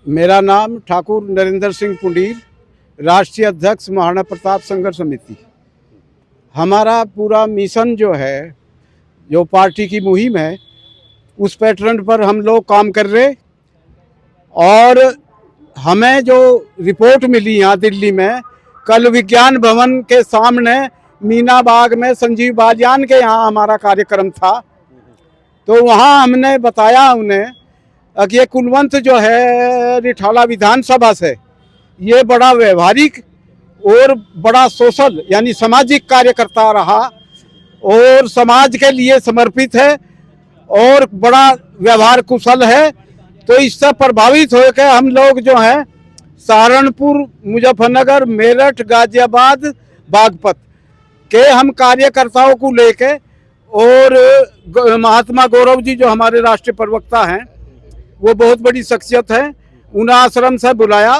मेरा नाम ठाकुर नरेंद्र सिंह पुंडीर, राष्ट्रीय अध्यक्ष महाराणा प्रताप संघर्ष समिति। हमारा पूरा मिशन जो है, जो पार्टी की मुहिम है, उस पैटर्न पर हम लोग काम कर रहे। और हमें जो रिपोर्ट मिली यहाँ दिल्ली में, कल विज्ञान भवन के सामने मीना बाग में संजीव बालियान के यहाँ हमारा कार्यक्रम था। तो वहाँ हमने बताया उन्हें कि ये कुलवंत जो है रिठाला विधानसभा से, ये बड़ा व्यवहारिक और बड़ा सोशल यानी सामाजिक कार्यकर्ता रहा और समाज के लिए समर्पित है और बड़ा व्यवहार कुशल है। तो इससे प्रभावित होकर हम लोग जो हैं सहारनपुर, मुजफ्फरनगर, मेरठ, गाजियाबाद, बागपत के हम कार्यकर्ताओं को लेके, और महात्मा गौरव जी जो हमारे राष्ट्रीय प्रवक्ता हैं, वो बहुत बड़ी शख्सियत है, उन्हें आश्रम से बुलाया।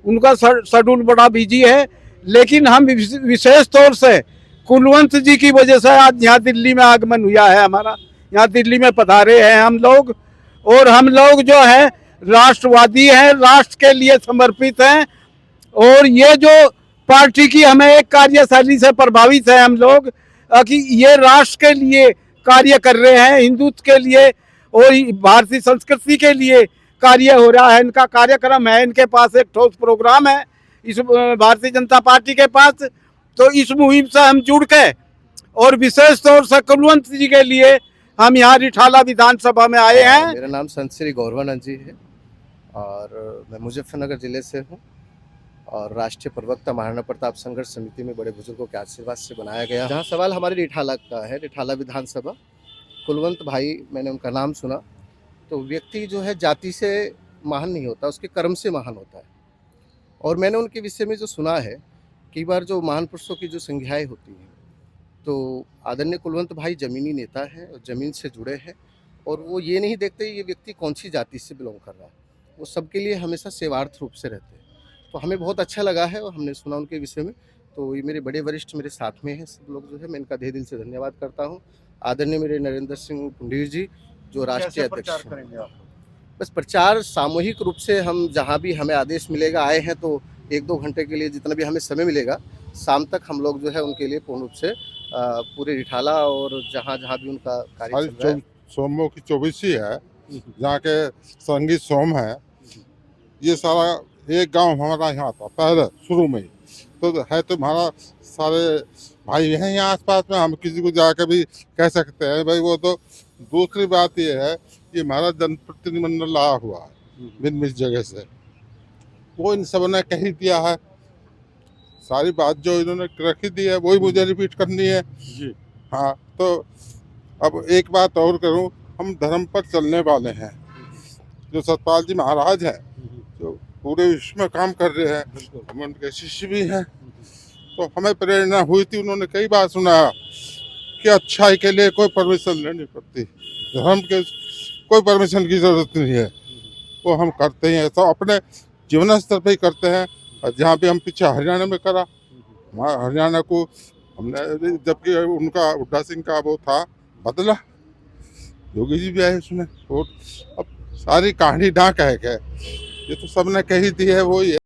उनका शेड्यूल बड़ा बिजी है, लेकिन हम विशेष तौर से कुलवंत जी की वजह से आज यहाँ दिल्ली में आगमन हुआ है हमारा। यहाँ दिल्ली में पधारे हैं हम लोग, और हम लोग जो है राष्ट्रवादी हैं, राष्ट्र के लिए समर्पित हैं। और ये जो पार्टी की हमें एक कार्यशैली से प्रभावित है हम लोग कि ये राष्ट्र के लिए कार्य कर रहे हैं, हिंदुत्व के लिए और भारतीय संस्कृति के लिए कार्य हो रहा है। इनका कार्यक्रम है, इनके पास एक ठोस प्रोग्राम है इस भारतीय जनता पार्टी के पास। तो इस मुहिम से हम जुड़ के और विशेष तौर से कुलवंत जी के लिए हम यहाँ रिठाला विधानसभा में आए हैं। मेरा नाम संत श्री गौरवानंद जी है और मैं मुजफ्फरनगर जिले से हूँ और राष्ट्रीय प्रवक्ता महाराणा प्रताप संघर्ष समिति में बड़े बुजुर्गों के आशीर्वाद से बनाया गया। जहाँ सवाल हमारे रिठाला का है, रिठाला विधानसभा, कुलवंत भाई, मैंने उनका नाम सुना। तो व्यक्ति जो है जाति से महान नहीं होता, उसके कर्म से महान होता है। और मैंने उनके विषय में जो सुना है, कई बार जो महान पुरुषों की जो संज्ञाएँ होती हैं, तो आदरणीय कुलवंत भाई जमीनी नेता हैं और ज़मीन से जुड़े हैं और वो ये नहीं देखते ये व्यक्ति कौन सी जाति से बिलोंग कर रहा है, वो सबके लिए हमेशा सेवार्थ रूप से रहते हैं। तो हमें बहुत अच्छा लगा है और हमने सुना उनके विषय में। तो ये मेरे बड़े वरिष्ठ मेरे साथ में हैं सब लोग, जो है मैं इनका दिल से धन्यवाद करता हूँ। आदरणीय मेरे नरेंद्र सिंह पुंडीर जी जो राष्ट्रीय अध्यक्ष हैं। बस प्रचार सामूहिक रूप से हम जहाँ भी हमें आदेश मिलेगा, आए हैं तो 1-2 घंटे के लिए जितना भी हमें समय मिलेगा, शाम तक हम लोग जो है उनके लिए पूर्ण रूप से पूरे रिठाला और जहाँ जहाँ भी उनका कार्य चल रहा है। सोमों की 24 है, जहाँ के संगीत सोम है। ये सारा एक गांव हमारा यहाँ था पहले शुरू में ही, तो है तो हमारा सारे भाई हैं यहाँ आसपास में, हम किसी को जाकर भी कह सकते हैं भाई वो। तो दूसरी बात ये है कि हमारा जनप्रतिनिधिमंडल आया हुआ है भिन्न जगह से, वो इन सब ने कह ही दिया है। सारी बात जो इन्होंने रखी दी है वही मुझे रिपीट करनी है जी। हाँ, तो अब एक बात और करूं, हम धर्म पर चलने वाले हैं। जो सतपाल जी महाराज हैं, जो पूरे विश्व में काम कर रहे हैं, हम उनके शिष्य भी हैं। तो हमें प्रेरणा हुई थी, उन्होंने कई बार सुनाया कि अच्छाई के लिए कोई परमिशन लेनी पड़ती, धर्म के कोई परमिशन की जरूरत नहीं है, वो हम करते हैं। तो अपने जीवन स्तर पर ही करते हैं। जहाँ भी हम पीछे हरियाणा में करा, हरियाणा को हमने, जबकि उनका हुड्डा सिंह का वो था बदला, योगी जी भी आए उसमें। और अब सारी कहानी डाक है, ये तो सबने कही दी है, वो ही है।